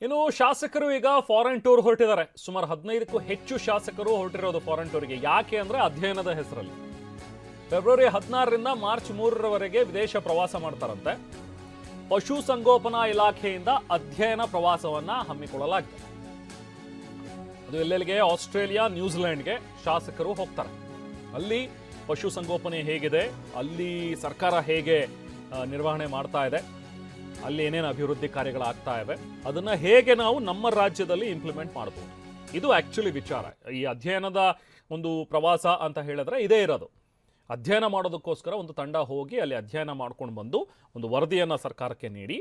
ಇನ್ನು ಶಾಸಕರು ಈಗ ಫಾರಿನ್ ಟೂರ್ ಹೊರಟಿದ್ದಾರೆ. ಸುಮಾರು 15ಕ್ಕೂ ಹೆಚ್ಚು ಶಾಸಕರು ಹೊರಟಿರೋದು ಫಾರಿನ್ ಟೂರ್ಗೆ. ಯಾಕೆ ಅಂದ್ರೆ ಅಧ್ಯಯನದ ಹೆಸರಲ್ಲಿ. ಫೆಬ್ರವರಿ 16ರಿಂದ ಮಾರ್ಚ್ 3ರವರೆಗೆ ವಿದೇಶ ಪ್ರವಾಸ ಮಾಡ್ತಾರಂತೆ. ಪಶು ಸಂಗೋಪನಾ ಇಲಾಖೆಯಿಂದ ಅಧ್ಯಯನ ಪ್ರವಾಸವನ್ನ ಹಮ್ಮಿಕೊಳ್ಳಲಾಗಿದೆ. ಅದು ಎಲ್ಲೆಲ್ಲಿಗೆ? ಆಸ್ಟ್ರೇಲಿಯಾ, ನ್ಯೂಜಿಲೆಂಡ್ಗೆ ಶಾಸಕರು ಹೋಗ್ತಾರೆ. ಅಲ್ಲಿ ಪಶು ಸಂಗೋಪನೆ ಹೇಗಿದೆ, ಅಲ್ಲಿ ಸರ್ಕಾರ ಹೇಗೆ ನಿರ್ವಹಣೆ ಮಾಡ್ತಾ ಇದೆ, ಅಲ್ಲಿ ಏನೇನು ಅಭಿವೃದ್ಧಿ ಕಾರ್ಯಗಳಾಗ್ತಾ ಇವೆ, ಅದನ್ನ ಹೇಗೆ ನಾವು ನಮ್ಮ ರಾಜ್ಯದಲ್ಲಿ ಇಂಪ್ಲಿಮೆಂಟ್ ಮಾಡಬಹುದು. ಇದು ಆಕ್ಚುಲಿ ವಿಚಾರ. ಈ ಅಧ್ಯಯನದ ಒಂದು ಪ್ರವಾಸ ಅಂತ ಹೇಳಿದ್ರೆ ಇದೇ ಇರೋದು. ಅಧ್ಯಯನ ಮಾಡೋದಕ್ಕೋಸ್ಕರ ಒಂದು ತಂಡ ಹೋಗಿ ಅಲ್ಲಿ ಅಧ್ಯಯನ ಮಾಡ್ಕೊಂಡು ಬಂದು ಒಂದು ವರದಿಯನ್ನು ಸರ್ಕಾರಕ್ಕೆ ನೀಡಿ,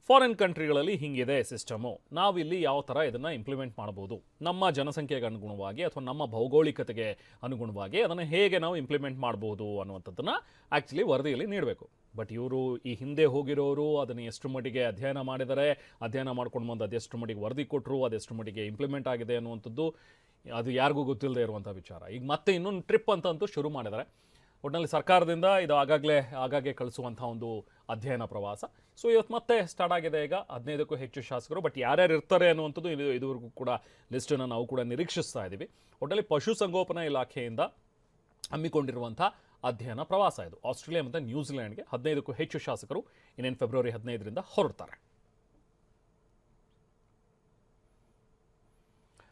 ಫಾರಿನ್ ಕಂಟ್ರಿಗಳಲ್ಲಿ ಹಿಂಗಿದೆ ಸಿಸ್ಟಮು, ನಾವಿಲ್ಲಿ ಯಾವ ಥರ ಇದನ್ನು ಇಂಪ್ಲಿಮೆಂಟ್ ಮಾಡ್ಬೋದು, ನಮ್ಮ ಜನಸಂಖ್ಯೆಗೆ ಅನುಗುಣವಾಗಿ ಅಥವಾ ನಮ್ಮ ಭೌಗೋಳಿಕತೆಗೆ ಅನುಗುಣವಾಗಿ ಅದನ್ನು ಹೇಗೆ ನಾವು ಇಂಪ್ಲಿಮೆಂಟ್ ಮಾಡ್ಬೋದು ಅನ್ನುವಂಥದ್ದನ್ನು ಆ್ಯಕ್ಚುಲಿ ವರದಿಯಲ್ಲಿ ನೀಡಬೇಕು. ಬಟ್ ಇವರು ಈ ಹಿಂದೆ ಹೋಗಿರೋರು ಅದನ್ನು ಎಷ್ಟು ಮಟ್ಟಿಗೆ ಅಧ್ಯಯನ ಮಾಡಿದರೆ, ಅಧ್ಯಯನ ಮಾಡ್ಕೊಂಡು ಬಂದು ಅದೆಷ್ಟು ಮಟ್ಟಿಗೆ ವರದಿ ಕೊಟ್ಟರು, ಅದೆಷ್ಟು ಮಟ್ಟಿಗೆ ಇಂಪ್ಲಿಮೆಂಟ್ ಆಗಿದೆ ಅನ್ನುವಂಥದ್ದು ಅದು ಯಾರಿಗೂ ಗೊತ್ತಿಲ್ಲದೆ ಇರುವಂಥ ವಿಚಾರ. ಈಗ ಮತ್ತೆ ಇನ್ನೊಂದು ಟ್ರಿಪ್ ಅಂತಂತೂ ಶುರು ಮಾಡಿದ್ದಾರೆ. ಒಟ್ಟಿನಲ್ಲಿ ಸರ್ಕಾರದಿಂದ ಇದು ಆಗಾಗ್ಗೆ ಕಳಿಸುವಂಥ ಒಂದು ಅಧ್ಯಯನ ಪ್ರವಾಸ. ಸೊ ಇವತ್ತು ಮತ್ತೆ ಸ್ಟಾರ್ಟ್ ಆಗಿದೆ. ಈಗ 15ಕ್ಕೂ ಹೆಚ್ಚು ಶಾಸಕರು. ಬಟ್ ಯಾರ್ಯಾರು ಇರ್ತಾರೆ ಅನ್ನುವಂಥದ್ದು ಇದುವರೆಗೂ ಕೂಡ ಲಿಸ್ಟನ್ನು ನಾವು ಕೂಡ ನಿರೀಕ್ಷಿಸ್ತಾ ಇದ್ದೀವಿ. ಒಟ್ಟಿನಲ್ಲಿ ಪಶು ಸಂಗೋಪನಾ ಇಲಾಖೆಯಿಂದ ಹಮ್ಮಿಕೊಂಡಿರುವಂಥ ಅಧ್ಯಯನ ಪ್ರವಾಸ ಇದು. ಆಸ್ಟ್ರೇಲಿಯಾ ಮತ್ತು ನ್ಯೂಜಿಲೆಂಡ್ಗೆ 15ಕ್ಕೂ ಹೆಚ್ಚು ಶಾಸಕರು ಇನ್ನೇನು ಫೆಬ್ರವರಿ 15ರಿಂದ ಹೊರಡ್ತಾರೆ.